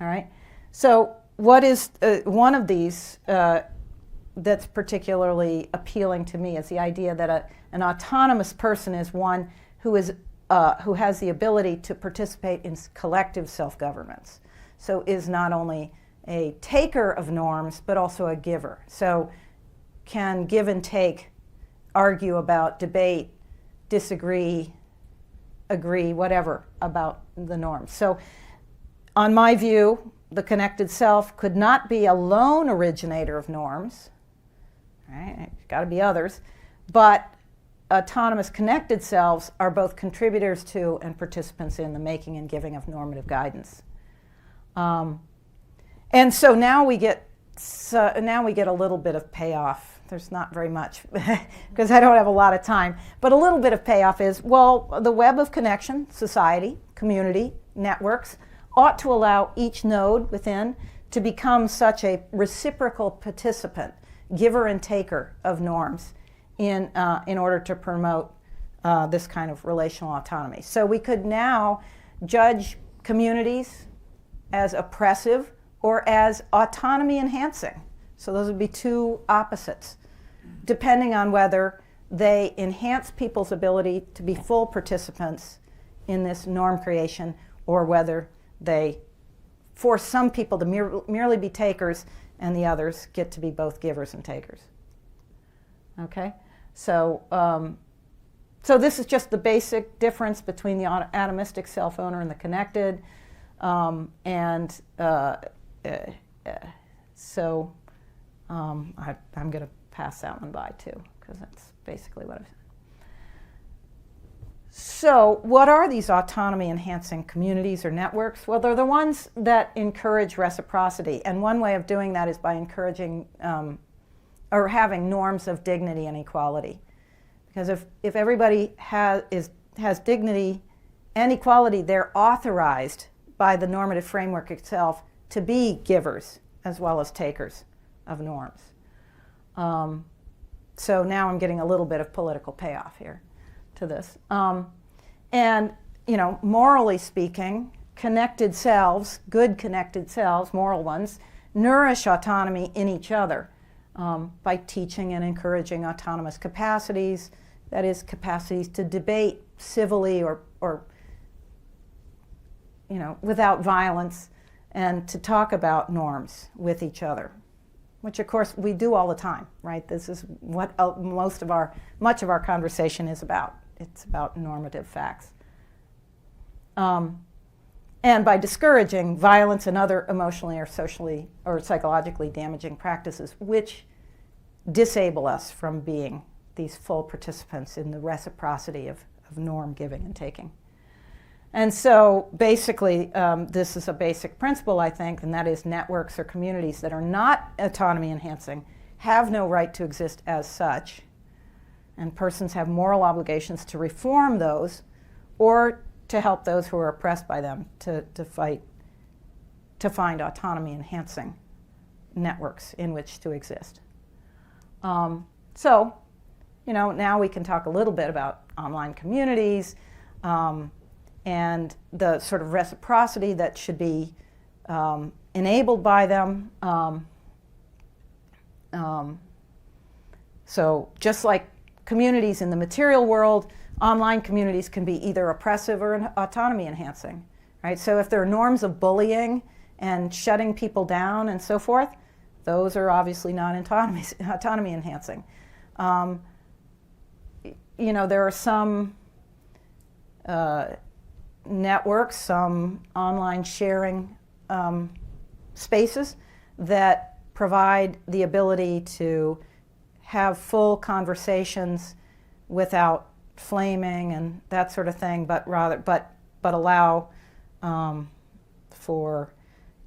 All right? So what is one of these that's particularly appealing to me is the idea that an autonomous person is one who has the ability to participate in collective self-governments. So is not only a taker of norms, but also a giver. So can give and take, argue about, debate, disagree, agree, whatever about the norms. So on my view, the connected self could not be a lone originator of norms, right? It's got to be others, but autonomous connected selves are both contributors to and participants in the making and giving of normative guidance. And so now we get a little bit of payoff. There's not very much because I don't have a lot of time, but a little bit of payoff is, well, the web of connection, society, community, networks, ought to allow each node within to become such a reciprocal participant, giver and taker of norms in order to promote this kind of relational autonomy. So we could now judge communities as oppressive or as autonomy enhancing. So those would be two opposites, depending on whether they enhance people's ability to be full participants in this norm creation or whether they force some people to merely be takers and the others get to be both givers and takers. Okay? So, so this is just the basic difference between the atomistic self-owner and the connected. I'm going to pass that one by too, because that's basically what I've said. So what are these autonomy-enhancing communities or networks? Well, they're the ones that encourage reciprocity, and one way of doing that is by encouraging or having norms of dignity and equality. Because if everybody has dignity and equality, they're authorized by the normative framework itself to be givers as well as takers of norms. So now I'm getting a little bit of political payoff here to this. And, you know, morally speaking, connected selves, good connected selves, moral ones, nourish autonomy in each other by teaching and encouraging autonomous capacities, that is, capacities to debate civilly or you know, without violence, and to talk about norms with each other, which of course we do all the time, right? This is what much of our conversation is about. It's about normative facts. And by discouraging violence and other emotionally or socially or psychologically damaging practices, which disable us from being these full participants in the reciprocity of norm giving and taking. And so basically, this is a basic principle, I think, and that is networks or communities that are not autonomy enhancing have no right to exist as such, and persons have moral obligations to reform those or to help those who are oppressed by them to find autonomy enhancing networks in which to exist. So, you know, now we can talk a little bit about online communities, and the sort of reciprocity that should be enabled by them. So just like communities in the material world, online communities can be either oppressive or autonomy enhancing, right? So if there are norms of bullying and shutting people down and so forth, those are obviously not autonomy enhancing. You know, there are some networks, some online sharing spaces that provide the ability to have full conversations without flaming and that sort of thing, but allow for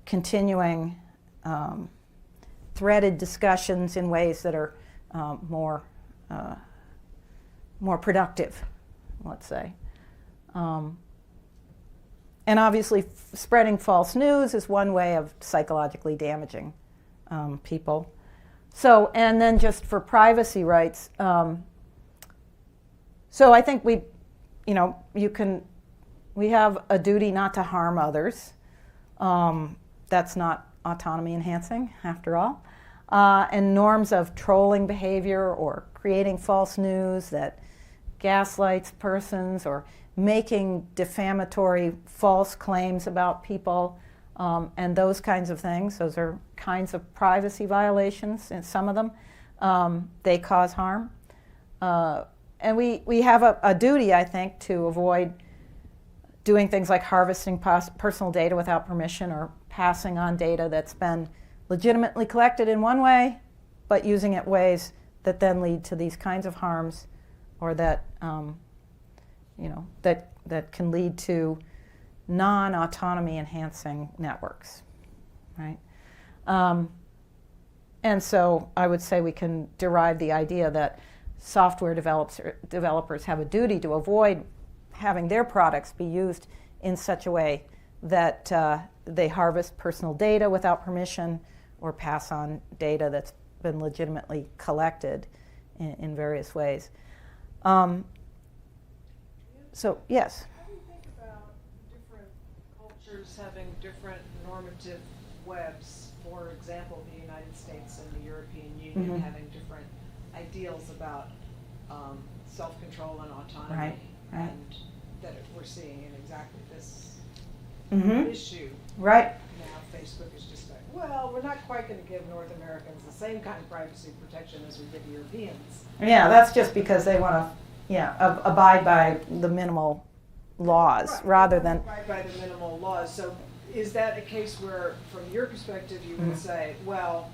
continuing threaded discussions in ways that are more productive, let's say. And obviously, spreading false news is one way of psychologically damaging people. So, and then just for privacy rights, so I think we have a duty not to harm others. That's not autonomy enhancing, after all. And norms of trolling behavior or creating false news that gaslights persons or making defamatory false claims about people, and those kinds of things. Those are kinds of privacy violations, and some of them, they cause harm. And we have a duty, I think, to avoid doing things like harvesting personal data without permission or passing on data that's been legitimately collected in one way, but using it ways that then lead to these kinds of harms, or that that can lead to non-autonomy enhancing networks, right? And so I would say we can derive the idea that software developers have a duty to avoid having their products be used in such a way that they harvest personal data without permission or pass on data that's been legitimately collected in various ways. So, yes? How do you think about different cultures having different normative webs? For example, the United States and the European Union having different ideals about self-control and autonomy, right. and that we're seeing in exactly this issue. Right. Now Facebook is just like, well, we're not quite going to give North Americans the same kind of privacy protection as we give Europeans. Yeah, that's just because they want to abide by the minimal laws, Right. rather than... Abide by the minimal laws. So is that a case where, from your perspective, you would say, well,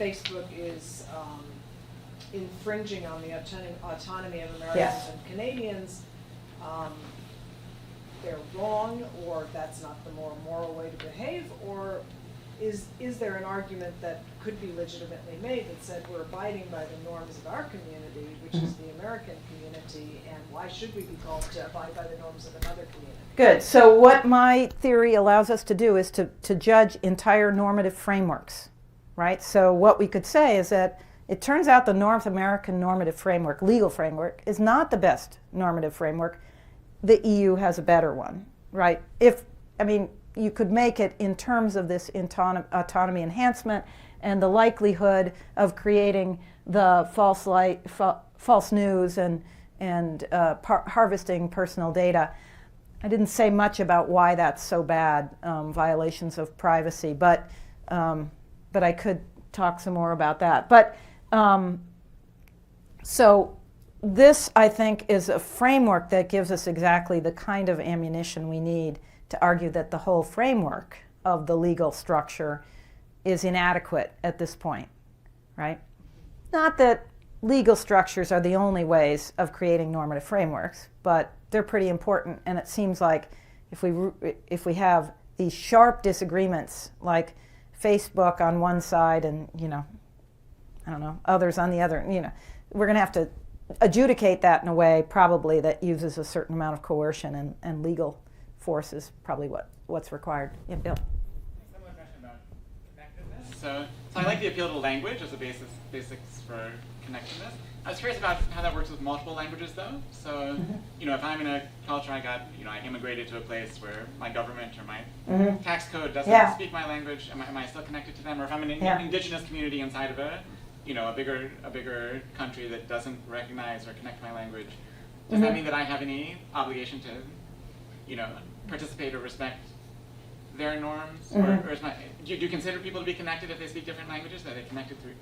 Facebook is infringing on the autonomy of Americans Yes. and Canadians, they're wrong, or that's not the more moral way to behave, or is there an argument that could be legitimately made that said we're abiding by the norms of our community, which is the American community, and why should we be called to abide by the norms of another community? Good. So what my theory allows us to do is to judge entire normative frameworks, right? So what we could say is that it turns out the North American normative framework, legal framework, is not the best normative framework. The EU has a better one, right? You could make it in terms of this autonomy enhancement and the likelihood of creating the false news and harvesting personal data. I didn't say much about why that's so bad, violations of privacy, but I could talk some more about that. But so this, I think, is a framework that gives us exactly the kind of ammunition we need to argue that the whole framework of the legal structure is inadequate at this point, right? Not that legal structures are the only ways of creating normative frameworks, but they're pretty important, and it seems like if we have these sharp disagreements, like Facebook on one side and, I don't know, others on the other, we're going to have to adjudicate that in a way probably that uses a certain amount of coercion and legal force is probably what's required. Yeah, Bill. Similar question about connectedness. So I like the appeal to language as a basics for connectedness. I was curious about how that works with multiple languages, though. So, if I'm in a culture, I immigrated to a place where my government or my tax code doesn't speak my language. Am I still connected to them? Or if I'm in an indigenous community inside of a bigger country that doesn't recognize or connect my language, does that mean that I have any obligation to, participate or respect their norms? Or is do you consider people to be connected if they speak different languages? Are they connected through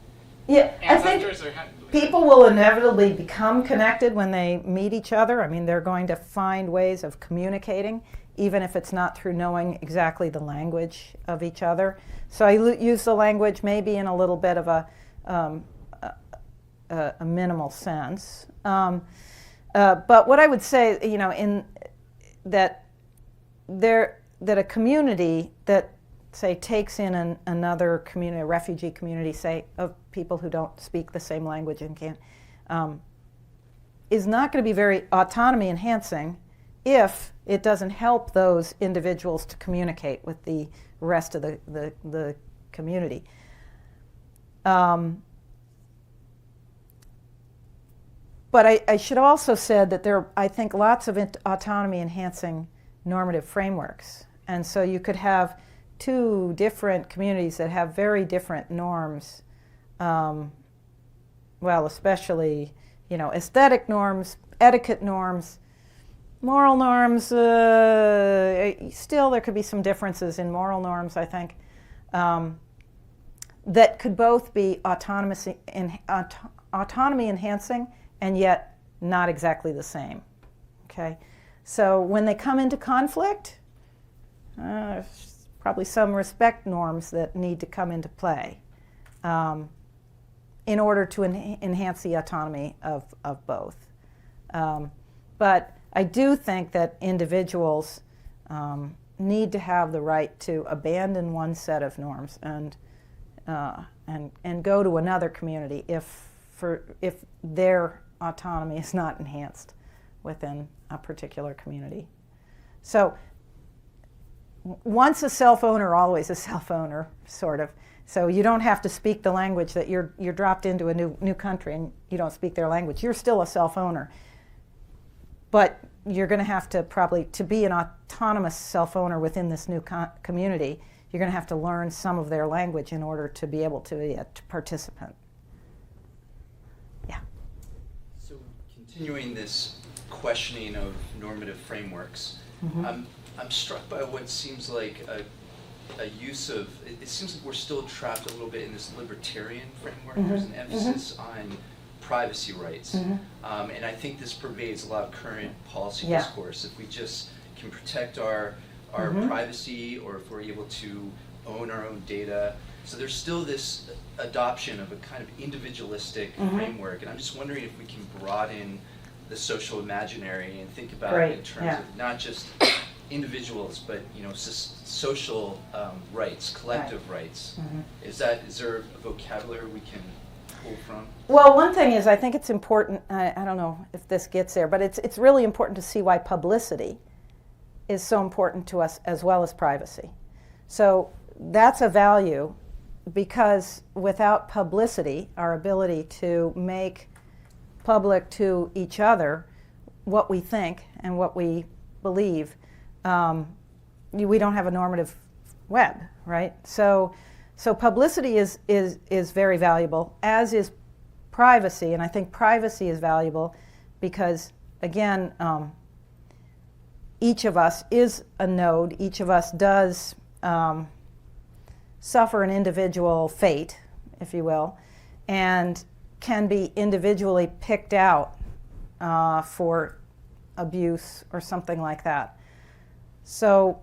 ancestors? I think people will inevitably become connected when they meet each other. I mean, they're going to find ways of communicating, even if it's not through knowing exactly the language of each other. So I use the language maybe in a little bit of a minimal sense. But what I would say, in that a community that, say, takes in another community, a refugee community, say, of people who don't speak the same language and can't, is not going to be very autonomy enhancing if it doesn't help those individuals to communicate with the rest of the community. But I should also say that there are, I think, lots of autonomy enhancing normative frameworks. And so you could have two different communities that have very different norms, especially, aesthetic norms, etiquette norms, moral norms. Still, there could be some differences in moral norms, I think, that could both be autonomy enhancing and yet not exactly the same. Okay, so when they come into conflict, there's probably some respect norms that need to come into play in order to enhance the autonomy of both. But I do think that individuals need to have the right to abandon one set of norms and go to another community if their autonomy is not enhanced within a particular community. So once a self-owner, always a self-owner, sort of. So you don't have to speak the language that you're dropped into a new country and you don't speak their language. You're still a self-owner. But you're going to have to probably, to be an autonomous self-owner within this new community, you're going to have to learn some of their language in order to be able to be a participant. Yeah. So continuing this questioning of normative frameworks, I'm struck by what seems like a use of, it seems like we're still trapped a little bit in this libertarian framework. There's an emphasis on privacy rights. And I think this pervades a lot of current policy discourse. If we just can protect our privacy, or if we're able to own our own data. So there's still this adoption of a kind of individualistic framework. And I'm just wondering if we can broaden the social imaginary and think about it in terms of not just individuals, but social rights, collective rights. Mm-hmm. Is there a vocabulary we can pull from? Well, one thing is, I think it's important, I don't know if this gets there, but it's really important to see why publicity is so important to us as well as privacy. So that's a value, because without publicity, our ability to make public to each other what we think and what we believe, we don't have a normative web, right? So publicity is very valuable, as is privacy, and I think privacy is valuable because, again, each of us is a node. Each of us does suffer an individual fate, if you will, and can be individually picked out for abuse or something like that. So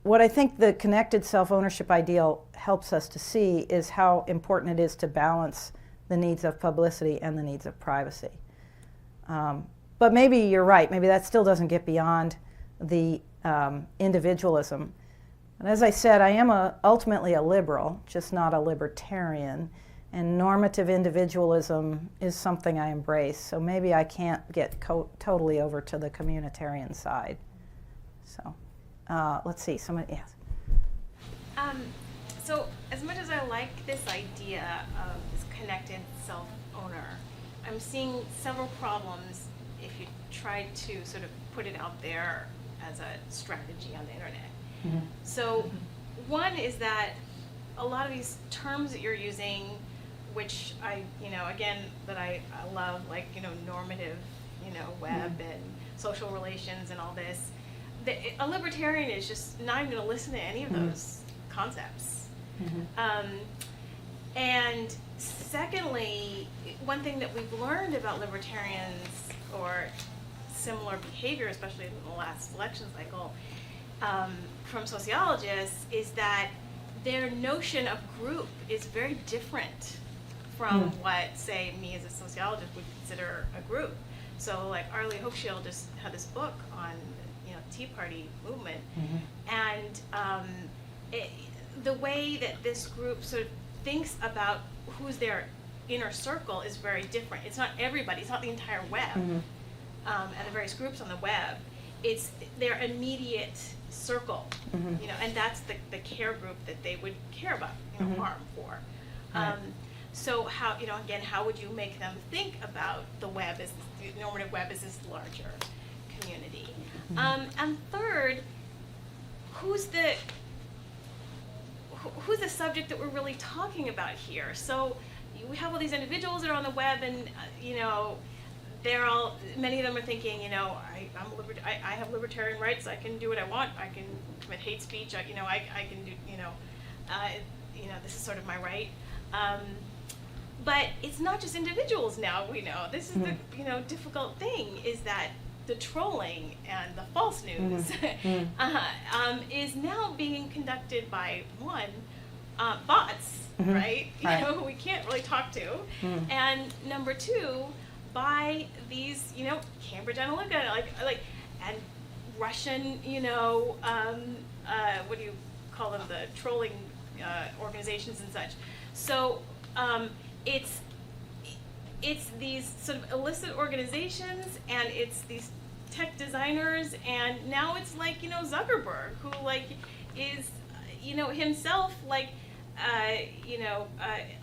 what I think the connected self-ownership ideal helps us to see is how important it is to balance the needs of publicity and the needs of privacy. But maybe you're right. Maybe that still doesn't get beyond the individualism. And as I said, I am ultimately a liberal, just not a libertarian. And normative individualism is something I embrace. So maybe I can't get totally over to the communitarian side. So let's see. Somebody, yes. So as much as I like this idea of this connected self-owner, I'm seeing several problems if you try to sort of put it out there as a strategy on the internet. Mm-hmm. So one is that a lot of these terms that you're using, which I love, like, normative, web and social relations and all this, a libertarian is just not even going to listen to any of those concepts. And secondly, one thing that we've learned about libertarians or similar behavior, especially in the last election cycle, from sociologists, is that their notion of group is very different from what, say, me as a sociologist would consider a group. So, like, Arlie Hochschild just had this book on, Tea Party movement, and the way that this group sort of thinks about who's their inner circle is very different. It's not everybody. It's not the entire web, and the various groups on the web. It's their immediate circle, and that's the care group that they would care about, harm for. So how, again, how would you make them think about the web as the normative web as this larger community? And third, who's the subject that we're really talking about here? So we have all these individuals that are on the web, and they're all, many of them are thinking, I have libertarian rights. I can do what I want. I can commit hate speech. I can do, this is sort of my right. But it's not just individuals now. We know this is the difficult thing, is that the trolling and the false news is now being conducted by bots, right? Who we can't really talk to, and number two, by these Cambridge Analytica, like and Russian what do you call them, the trolling organizations and such. So it's these sort of illicit organizations, and it's these tech designers, and now it's like Zuckerberg, who is himself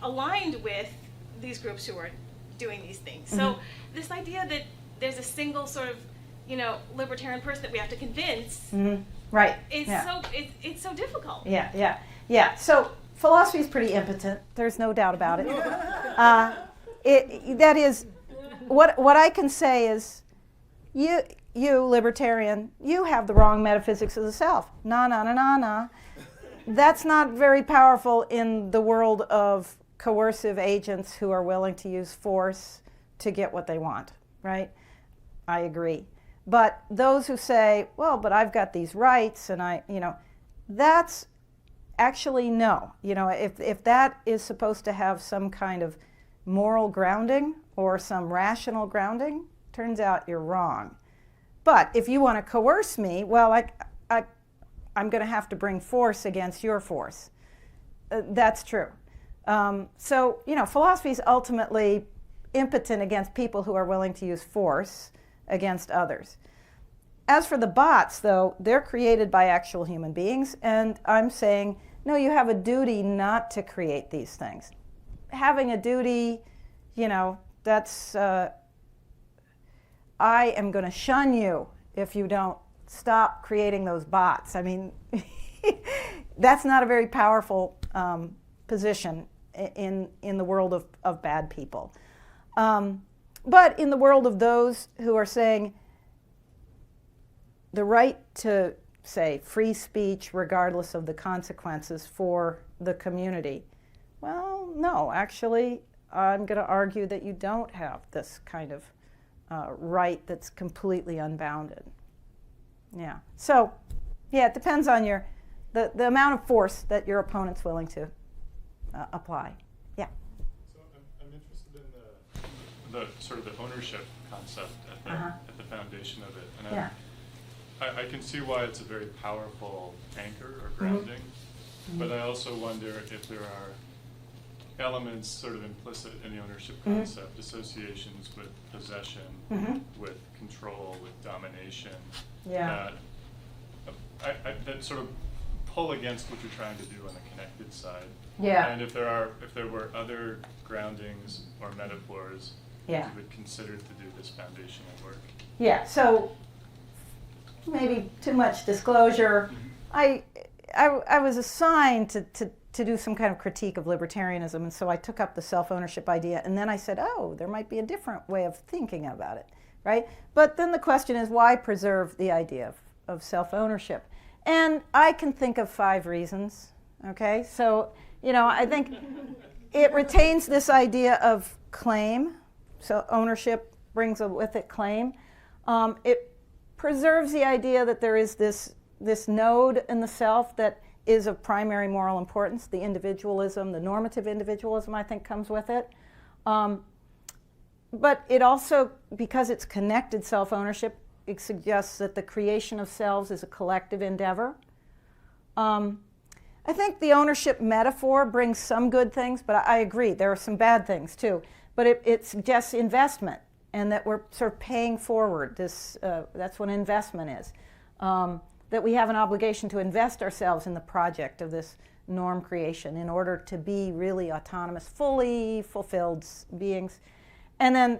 aligned with these groups who are doing these things. So this idea that there's a single sort of libertarian person that we have to convince, right? It's so difficult. Yeah. So philosophy is pretty impotent. There's no doubt about it. That is, what I can say is, you libertarian, you have the wrong metaphysics of the self. Na. That's not very powerful in the world of coercive agents who are willing to use force to get what they want, right? I agree. But those who say, well, but I've got these rights, and that's actually no. If that is supposed to have some kind of moral grounding or some rational grounding, turns out you're wrong. But if you want to coerce me, well, I'm going to have to bring force against your force. That's true. So, philosophy is ultimately impotent against people who are willing to use force against others. As for the bots, though, they're created by actual human beings, and I'm saying, no, you have a duty not to create these things. Having a duty, that's, I am going to shun you if you don't stop creating those bots. I mean, that's not a very powerful position in the world of bad people. But in the world of those who are saying the right to, say, free speech regardless of the consequences for the community, well, no, actually, I'm going to argue that you don't have this kind of right that's completely unbounded. Yeah. So, yeah, it depends on the amount of force that your opponent's willing to apply. Yeah. So I'm interested in the sort of the ownership concept at the foundation of it, and Yeah. I can see why it's a very powerful anchor or grounding, but I also wonder if there are elements sort of implicit in the ownership concept, associations with possession, with control, with domination, Yeah. that sort of pull against what you're trying to do on the connected side. Yeah. And if there were other groundings or metaphors Yeah. you would consider to do this foundational work. Yeah, so maybe too much disclosure. I was assigned to do some kind of critique of libertarianism, and so I took up the self-ownership idea, and then I said, oh, there might be a different way of thinking about it, right? But then the question is, why preserve the idea of self-ownership? And I can think of 5 reasons, okay? So, I think it retains this idea of claim, so ownership brings with it claim. It preserves the idea that there is this node in the self that is of primary moral importance. The individualism, the normative individualism, I think, comes with it. But it also, because it's connected self-ownership, it suggests that the creation of selves is a collective endeavor. I think the ownership metaphor brings some good things, but I agree, there are some bad things too. But it suggests investment, and that we're sort of paying forward. That's what investment is. That we have an obligation to invest ourselves in the project of this norm creation in order to be really autonomous, fully fulfilled beings. And then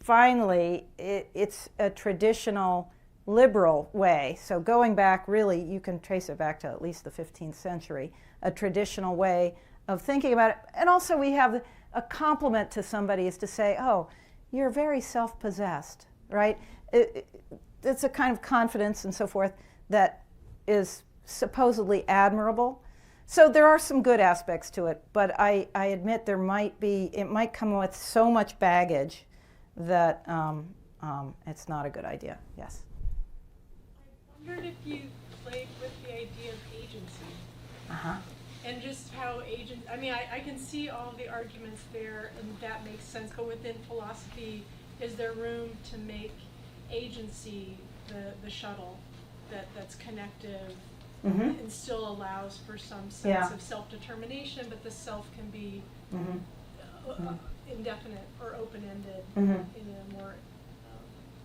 finally, it's a traditional liberal way. So going back, really, you can trace it back to at least the 15th century, a traditional way of thinking about it. And also we have a compliment to somebody is to say, oh, you're very self-possessed, right? It's a kind of confidence and so forth that is supposedly admirable. So there are some good aspects to it, but I admit it might come with so much baggage that it's not a good idea. Yes? I wondered if you played with the idea of agency. And just how I can see all the arguments there, and that makes sense, but within philosophy, is there room to make agency the shuttle that's connective and still allows for some sense of self-determination, but the self can be indefinite or open-ended in a more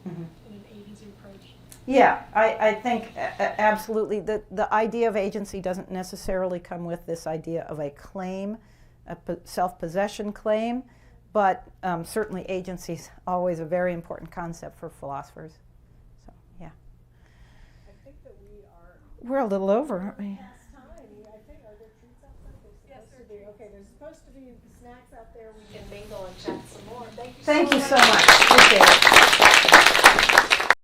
in an agency approach? Yeah, I think absolutely. The idea of agency doesn't necessarily come with this idea of a claim, a self-possession claim, but certainly agency is always a very important concept for philosophers. So, yeah. I think that we're a little over, aren't we? past time. I think, are there treats outside? Yes, supposed to be. Okay, there's supposed to be snacks out there. We can mingle and chat some more. Thank you so much. Appreciate it.